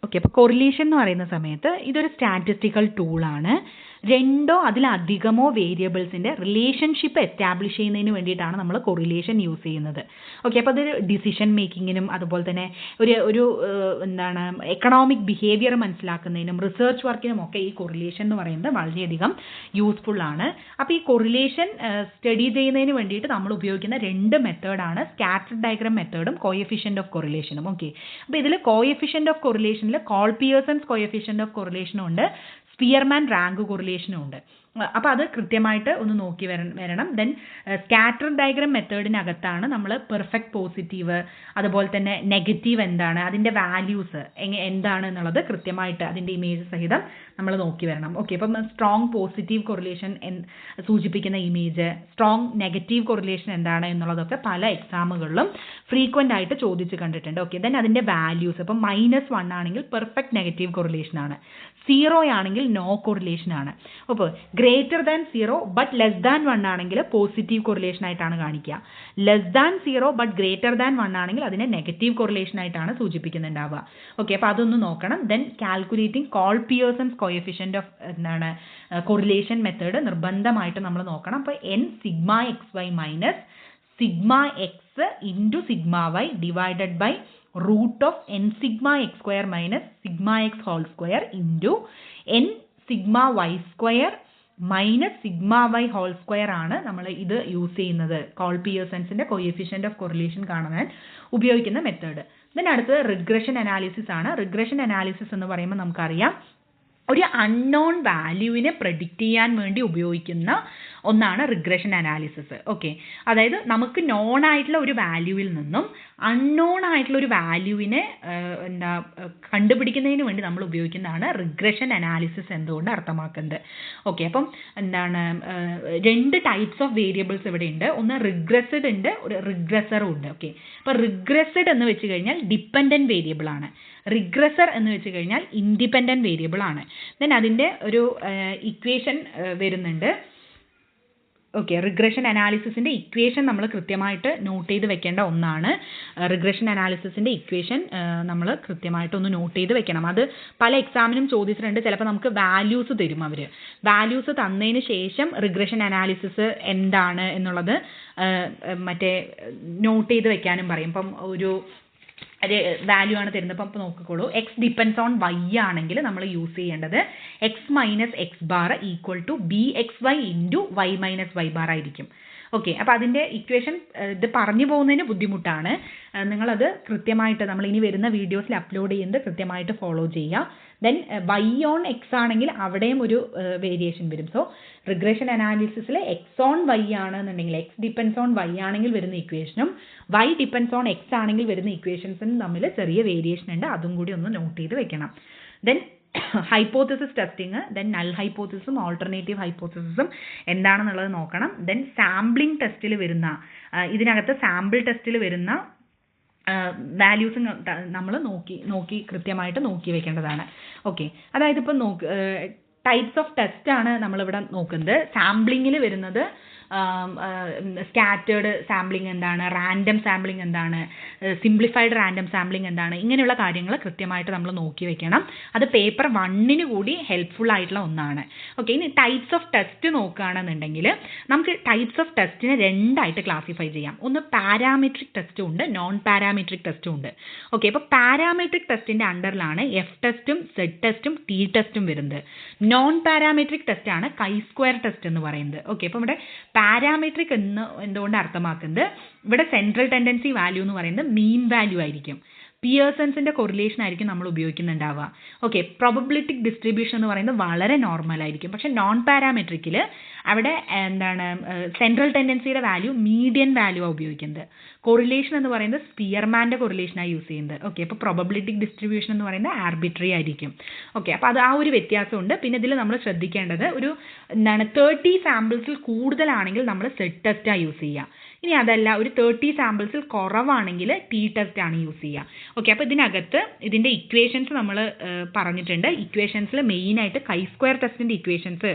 Okay, അപ്പോൾ correlation എന്ന് പറയുന്ന സമയത്ത് ഇതൊരു സ്റ്റാറ്റിസ്റ്റിക്കൽ ടൂളാണ്. രണ്ടോ അതിലധികമോ വേരിയബിൾസിൻ്റെ റിലേഷൻഷിപ്പ് എസ്റ്റാബ്ലിഷ് ചെയ്യുന്നതിന് വേണ്ടിയിട്ടാണ് നമ്മൾ കൊറിലേഷൻ യൂസ് ചെയ്യുന്നത്. ഓക്കെ, അപ്പോൾ അതൊരു ഡിസിഷൻ മേക്കിങ്ങിനും അതുപോലെ തന്നെ ഒരു എന്താണ് എക്കണോമിക് ബിഹേവിയർ മനസ്സിലാക്കുന്നതിനും റിസർച്ച് വർക്കിനും ഒക്കെ ഈ കൊറിലേഷൻ എന്ന് പറയുന്നത് വളരെയധികം യൂസ്ഫുൾ ആണ്. അപ്പോൾ ഈ കൊറിലേഷൻ സ്റ്റഡി ചെയ്യുന്നതിന് വേണ്ടിയിട്ട് നമ്മൾ ഉപയോഗിക്കുന്ന രണ്ട് മെത്തേഡാണ് സ്കാറ്റർഡ് ഡയഗ്രാം മെത്തേഡും കോഎഫിഷ്യൻ്റ് ഓഫ് കൊറിലേഷനും. ഓക്കെ, അപ്പോൾ ഇതിൽ കോഎഫിഷ്യൻ്റ് ഓഫ് കൊറിലേഷനിൽ കോൾ-പിയേഴ്സൺസ് കോഎഫിഷ്യൻ്റ് ഓഫ് കൊറിലേഷനും ഉണ്ട്, സ്പിയർമാൻ റാങ്ക് കൊറിലേഷനും ഉണ്ട്. അപ്പോൾ അത് കൃത്യമായിട്ട് ഒന്ന് നോക്കി വരണം. ദെൻ സ്കാറ്റർഡ് ഡയഗ്രാം മെത്തേഡിനകത്താണ് നമ്മൾ പെർഫെക്റ്റ് പോസിറ്റീവ് അതുപോലെ തന്നെ നെഗറ്റീവ് എന്താണ്, അതിൻ്റെ വാല്യൂസ് എന്താണ് എന്നുള്ളത് കൃത്യമായിട്ട് അതിൻ്റെ ഇമേജ് സഹിതം നമ്മൾ നോക്കി വരണം. ഓക്കെ, അപ്പം സ്ട്രോങ് പോസിറ്റീവ് കൊറിലേഷൻ സൂചിപ്പിക്കുന്ന ഇമേജ്, സ്ട്രോങ് നെഗറ്റീവ് കൊറിലേഷൻ എന്താണ് എന്നുള്ളതൊക്കെ പല എക്സാമുകളിലും ഫ്രീക്വൻ്റ് ആയിട്ട് ചോദിച്ച് കണ്ടിട്ടുണ്ട്. ഓക്കെ, ദെൻ അതിൻ്റെ വാല്യൂസ് ഇപ്പം -1 ആണെങ്കിൽ പെർഫെക്റ്റ് നെഗറ്റീവ് കൊറിലേഷൻ ആണ്, 0 ആണെങ്കിൽ നോ കൊറിലേഷൻ ആണ്. അപ്പോൾ greater than 0 but less than 1 ആണെങ്കിൽ പോസിറ്റീവ് കൊറിലേഷൻ ആയിട്ടാണ് കാണിക്കുക. Less than 0 but greater than 1 ആണെങ്കിൽ അതിനെ നെഗറ്റീവ് കൊറിലേഷൻ ആയിട്ടാണ് സൂചിപ്പിക്കുന്നുണ്ടാവുക. ഓക്കെ, അപ്പോൾ അതൊന്ന് നോക്കണം. Then calculating Karl Pearson's coefficient of എന്താണ് കൊറിലേഷൻ മെത്തേഡ് നിർബന്ധമായിട്ട് നമ്മൾ നോക്കണം. അപ്പോൾ n sigma xy minus sigma X into sigma Y divided by root of n sigma X square minus sigma X whole square into n sigma Y square minus sigma Y whole square ആണ് നമ്മൾ ഇത് use ചെയ്യുന്നത് കോൾ-പിയേഴ്സൺസിൻ്റെ coefficient of correlation കാണാൻ ഉപയോഗിക്കുന്ന method. Then അടുത്തത് regression analysis ആണ്. Regression analysis എന്ന് പറയുമ്പോൾ നമുക്കറിയാം ഒരു അൺനോൺ വാല്യൂവിനെ പ്രെഡിക്റ്റ് ചെയ്യാൻ വേണ്ടി ഉപയോഗിക്കുന്ന ഒന്നാണ് റിഗ്രഷൻ അനാലിസിസ്. ഓക്കെ, അതായത് നമുക്ക് നോൺ ആയിട്ടുള്ള ഒരു വാല്യൂവിൽ നിന്നും അൺനോൺ ആയിട്ടുള്ള ഒരു വാല്യൂവിനെ കണ്ടുപിടിക്കുന്നതിന് വേണ്ടി നമ്മൾ ഉപയോഗിക്കുന്നതാണ് റിഗ്രഷൻ അനാലിസിസ് എന്തുകൊണ്ട് അർത്ഥമാക്കുന്നത്. ഓക്കെ, അപ്പം എന്താണ് രണ്ട് ടൈപ്സ് ഓഫ് വേരിയബിൾസ് ഇവിടെ ഉണ്ട്. ഒന്ന് റിഗ്രസ്ഡ് ഉണ്ട്, ഒരു റിഗ്രസറും ഉണ്ട്. ഓക്കെ, അപ്പോൾ റിഗ്രസ്ഡ് എന്ന് വെച്ച് കഴിഞ്ഞാൽ ഡിപ്പെൻഡൻറ്റ് വേരിയബിൾ ആണ്, റിഗ്രസർ എന്ന് വെച്ച് കഴിഞ്ഞാൽ ഇൻഡിപെൻഡൻറ്റ് വേരിയബിൾ ആണ്. ദെൻ അതിൻ്റെ ഒരു ഇക്വേഷൻ വരുന്നുണ്ട്. ഓക്കെ, റിഗ്രഷൻ അനാലിസിസിൻ്റെ ഇക്വേഷൻ നമ്മൾ കൃത്യമായിട്ട് നോട്ട് ചെയ്ത് വെക്കേണ്ട ഒന്നാണ്. റിഗ്രഷൻ അനാലിസിസിൻ്റെ ഇക്വേഷൻ നമ്മൾ കൃത്യമായിട്ടൊന്ന് നോട്ട് ചെയ്ത് വെക്കണം. അത് പല എക്സാമിനും ചോദിച്ചിട്ടുണ്ട്. ചിലപ്പോൾ നമുക്ക് വാല്യൂസ് തരും, അവർ വാല്യൂസ് തന്നതിന് ശേഷം റിഗ്രഷൻ അനാലിസിസ് എന്താണ് എന്നുള്ളത് മറ്റേ നോട്ട് ചെയ്ത് വെക്കാനും പറയും. ഇപ്പം ഒരു വാല്യൂ ആണ് തരുന്നത്. അപ്പം നോക്കിക്കോളൂ, എക്സ് ഡിപ്പെൻഡ്സ് ഓൺ വൈ ആണെങ്കിൽ നമ്മൾ യൂസ് ചെയ്യേണ്ടത് X minus X bar equal to B X Y into Y minus Y bar ആയിരിക്കും. ഓക്കെ, അപ്പോൾ അതിൻ്റെ ഇക്വേഷൻ ഇത് പറഞ്ഞു പോകുന്നതിന് ബുദ്ധിമുട്ടാണ്. നിങ്ങളത് കൃത്യമായിട്ട് നമ്മൾ ഇനി വരുന്ന വീഡിയോസിൽ അപ്ലോഡ് ചെയ്യുന്നത് കൃത്യമായിട്ട് ഫോളോ ചെയ്യുക. ദെൻ വൈ ഓൺ എക്സ് ആണെങ്കിൽ അവിടെയും ഒരു വേരിയേഷൻ വരും. സോ റിഗ്രഷൻ അനാലിസിസിൽ എക്സ് ഓൺ വൈ ആണെന്നുണ്ടെങ്കിൽ എക്സ് ഡിപ്പെൻഡ്സ് ഓൺ വൈ ആണെങ്കിൽ വരുന്ന ഇക്വേഷനും വൈ ഡിപ്പെൻഡ്സ് ഓൺ എക്സ് ആണെങ്കിൽ വരുന്ന ഇക്വേഷൻസും തമ്മിൽ ചെറിയ വേരിയേഷൻ ഉണ്ട്. അതും കൂടി ഒന്ന് നോട്ട് ചെയ്ത് വെക്കണം. Then hypothesis testing, then null ഹൈപ്പോത്തിസിസും ഓൾട്ടർനേറ്റീവ് ഹൈപ്പോത്തിസിസും എന്താണെന്നുള്ളത് നോക്കണം. ദെൻ സാമ്പിളിംഗ് ടെസ്റ്റിൽ വരുന്ന ഇതിനകത്ത് സാമ്പിൾ ടെസ്റ്റിൽ വരുന്ന വാല്യൂസ് നമ്മൾ നോക്കി കൃത്യമായിട്ട് നോക്കി വെക്കേണ്ടതാണ്. ഓക്കെ, അതായത് ഇപ്പം ടൈപ്സ് ഓഫ് ടെസ്റ്റ് ആണ് നമ്മളിവിടെ നോക്കുന്നത്. സാമ്പിളിങ്ങിൽ വരുന്നത് സ്കാറ്റേർഡ് സാമ്പിളിംഗ് എന്താണ്, റാൻഡം സാമ്പിളിംഗ് എന്താണ്, സിംപ്ലിഫൈഡ് റാൻഡം സാമ്പിളിംഗ് എന്താണ്, ഇങ്ങനെയുള്ള കാര്യങ്ങൾ കൃത്യമായിട്ട് നമ്മൾ നോക്കി വെക്കണം. അത് പേപ്പർ 1 കൂടി ഹെൽപ്ഫുൾ ആയിട്ടുള്ള ഒന്നാണ്. ഓക്കെ, ഇനി ടൈപ്സ് ഓഫ് ടെസ്റ്റ് നോക്കുകയാണെന്നുണ്ടെങ്കിൽ നമുക്ക് ടൈപ്സ് ഓഫ് ടെസ്റ്റിനെ രണ്ടായിട്ട് ക്ലാസിഫൈ ചെയ്യാം. ഒന്ന് പാരാമെട്രിക് ടെസ്റ്റും ഉണ്ട്, നോൺ പാരാമെട്രിക് ടെസ്റ്റും ഉണ്ട്. ഓക്കെ, അപ്പോൾ പാരാമെട്രിക് ടെസ്റ്റിൻ്റെ അണ്ടറിലാണ് എഫ് ടെസ്റ്റും സെഡ് ടെസ്റ്റും ടി ടെസ്റ്റും വരുന്നത്. നോൺ പാരാമെട്രിക് ടെസ്റ്റാണ് കൈ-സ്ക്വയർ ടെസ്റ്റ് എന്ന് പറയുന്നത്. ഓക്കെ, അപ്പോൾ ഇവിടെ പാരാമെട്രിക് എന്തുകൊണ്ട് അർത്ഥമാക്കുന്നത് ഇവിടെ സെൻട്രൽ ടെൻഡൻസി വാല്യൂ എന്ന് പറയുന്നത് മീൻ വാല്യൂ ആയിരിക്കും. പിയേഴ്സൺസിൻ്റെ കൊറിലേഷൻ ആയിരിക്കും നമ്മൾ ഉപയോഗിക്കുന്നുണ്ടാവുക. ഓക്കെ, പ്രോബബിലിറ്റിക് ഡിസ്ട്രിബ്യൂഷൻ എന്ന് പറയുന്നത് വളരെ നോർമൽ ആയിരിക്കും. പക്ഷേ നോൺ പാരാമെട്രിക്കിൽ അവിടെ എന്താണ് സെൻട്രൽ ടെൻഡൻസിയുടെ വാല്യൂ മീഡിയൻ വാല്യൂ ആണ് ഉപയോഗിക്കുന്നത്. കൊറിലേഷൻ എന്ന് പറയുന്നത് സ്പിയർമാൻ്റെ കൊറിലേഷനാണ് യൂസ് ചെയ്യുന്നത്. ഓക്കെ, അപ്പോൾ പ്രോബബിലിറ്റിക് ഡിസ്ട്രിബ്യൂഷൻ എന്ന് പറയുന്നത് ആർബിട്രറി ആയിരിക്കും. ഓക്കെ, അപ്പോൾ അത് ആ ഒരു വ്യത്യാസമുണ്ട്. പിന്നെ ഇതിൽ നമ്മൾ ശ്രദ്ധിക്കേണ്ടത് ഒരു 30 സാമ്പിൾസിൽ കൂടുതലാണെങ്കിൽ നമ്മൾ സെഡ് ടെസ്റ്റാണ് യൂസ് ചെയ്യുക. ഇനി അതല്ല ഒരു 30 സാമ്പിൾസിൽ കുറവാണെങ്കിൽ ടി ടെസ്റ്റ് ആണ് യൂസ് ചെയ്യുക. ഓക്കെ, അപ്പോൾ ഇതിനകത്ത് ഇതിൻ്റെ ഇക്വേഷൻസ് നമ്മൾ പറഞ്ഞിട്ടുണ്ട്. ഇക്വേഷൻസിൽ മെയിനായിട്ട് കൈ-സ്ക്വയർ ടെസ്റ്റിൻ്റെ ഇക്വേഷൻസ്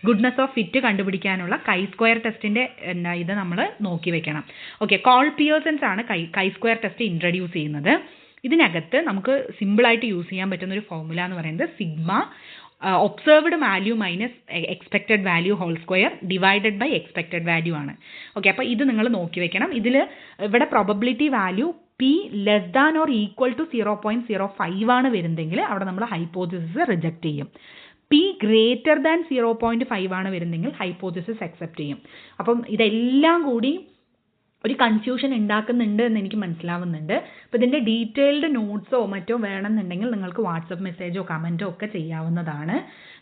ഗുഡ്നെസ് ഓഫ് ഫിറ്റ് കണ്ടുപിടിക്കാനുള്ള കൈ-സ്ക്വയർ ടെസ്റ്റിൻ്റെ ഇത് നമ്മൾ നോക്കി വെക്കണം. ഓക്കെ, കോൾ-പിയേഴ്സൺസ് ആണ് കൈ-സ്ക്വയർ ടെസ്റ്റ് ഇൻട്രൊഡ്യൂസ് ചെയ്യുന്നത്. ഇതിനകത്ത് നമുക്ക് സിമ്പിളായിട്ട് യൂസ് ചെയ്യാൻ പറ്റുന്ന ഒരു ഫോർമുല എന്ന് പറയുന്നത് sigma observed value minus expected value whole square divided by expected value ആണ്. ഓക്കെ, അപ്പോൾ ഇത് നിങ്ങൾ നോക്കി വെക്കണം. ഇവിടെ probability value P less than or equal to 0.05 ആണ് വരുന്നതെങ്കിൽ അവിടെ നമ്മൾ ഹൈപ്പോത്തിസിസ് റിജക്റ്റ് ചെയ്യും. പി ഗ്രേറ്റർ ദാൻ 0.5 ആണ് വരുന്നതെങ്കിൽ ഹൈപ്പോത്തിസിസ് അക്സെപ്റ്റ് ചെയ്യും. അപ്പം ഇതെല്ലാം കൂടി ഒരു കൺഫ്യൂഷൻ ഉണ്ടാക്കുന്നുണ്ട് എന്ന് എനിക്ക് മനസ്സിലാവുന്നുണ്ട്. അപ്പോൾ ഇതിൻ്റെ ഡീറ്റെയിൽഡ് നോട്ട്സോ മറ്റോ വേണമെന്നുണ്ടെങ്കിൽ നിങ്ങൾക്ക് വാട്സപ്പ് മെസ്സേജോ കമൻറ്റോ ഒക്കെ ചെയ്യാവുന്നതാണ്.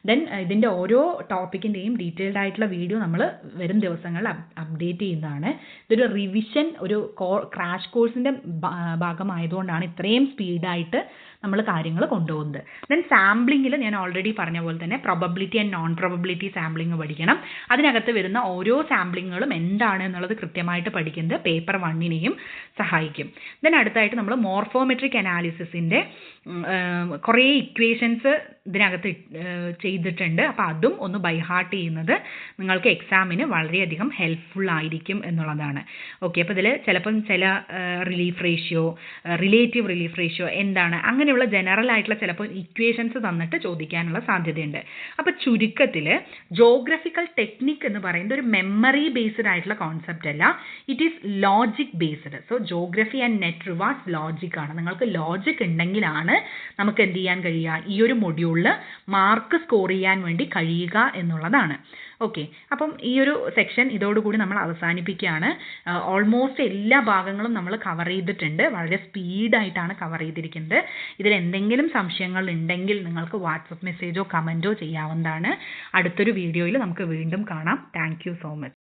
ദെൻ ഇതിൻ്റെ ഓരോ ടോപ്പിക്കിൻ്റെയും ഡീറ്റെയിൽഡ് ആയിട്ടുള്ള വീഡിയോ നമ്മൾ വരും ദിവസങ്ങളിൽ അപ്ഡേറ്റ് ചെയ്യുന്നതാണ്. ഇതൊരു റിവിഷൻ, ഒരു ക്രാഷ് കോഴ്സിൻ്റെ ഭാഗമായതുകൊണ്ടാണ് ഇത്രയും സ്പീഡായിട്ട് നമ്മൾ കാര്യങ്ങൾ കൊണ്ടുപോകുന്നത്. ദെൻ സാമ്പിളിങ്ങിൽ ഞാൻ ഓൾറെഡി പറഞ്ഞ പോലെ തന്നെ probability and non probability sampling പഠിക്കണം. അതിനകത്ത് വരുന്ന ഓരോ സാമ്പിളിങ്ങുകളും എന്താണ് എന്നുള്ളത് കൃത്യമായിട്ട് പഠിക്കുന്നത് പേപ്പർ 1നെയും സഹായിക്കും. ദെൻ അടുത്തായിട്ട് നമ്മൾ മോർഫോമെട്രിക് അനാലിസിസിൻ്റെ കുറേ ഇക്വേഷൻസ് ഇതിനകത്ത് ചെയ്തിട്ടുണ്ട്. അപ്പോൾ അതും ഒന്ന് ബൈ ഹാർട്ട് ചെയ്യുന്നത് നിങ്ങൾക്ക് എക്സാമിന് വളരെയധികം ഹെൽപ്ഫുൾ ആയിരിക്കും എന്നുള്ളതാണ്. ഓക്കെ, അപ്പോൾ ഇതിൽ ചിലപ്പം ചില relief ratio, relative relief ratio എന്താണ്, അങ്ങനെയുള്ള ജനറൽ ആയിട്ടുള്ള ചിലപ്പോൾ ഇക്വേഷൻസ് തന്നിട്ട് ചോദിക്കാനുള്ള സാധ്യതയുണ്ട്. അപ്പോൾ ചുരുക്കത്തിൽ ജോഗ്രഫിക്കൽ ടെക്നിക് എന്ന് പറയുന്നത് ഒരു മെമ്മറി ബേസ്ഡ് ആയിട്ടുള്ള കോൺസെപ്റ്റ് അല്ല, it is logic based. So geography and net rewards logic ആണ്. നിങ്ങൾക്ക് ലോജിക് ഉണ്ടെങ്കിലാണ് നമുക്ക് എന്ത് ചെയ്യാൻ കഴിയുക, ഈ ഒരു മൊഡ്യൂളിൽ മാർക്ക് സ്കോർ ചെയ്യാൻ വേണ്ടി കഴിയുക എന്നുള്ളതാണ്. ഓക്കെ, അപ്പം ഈ ഒരു സെക്ഷൻ ഇതോടുകൂടി നമ്മൾ അവസാനിപ്പിക്കുകയാണ്. ഓൾമോസ്റ്റ് എല്ലാ ഭാഗങ്ങളും നമ്മൾ കവർ ചെയ്തിട്ടുണ്ട്. വളരെ സ്പീഡായിട്ടാണ് കവർ ചെയ്തിരിക്കുന്നത്. ഇതിൽ എന്തെങ്കിലും സംശയങ്ങൾ ഉണ്ടെങ്കിൽ നിങ്ങൾക്ക് വാട്സപ്പ് മെസ്സേജോ കമൻറ്റോ ചെയ്യാവുന്നതാണ്. അടുത്തൊരു വീഡിയോയിൽ നമുക്ക് വീണ്ടും കാണാം. Thank you so much.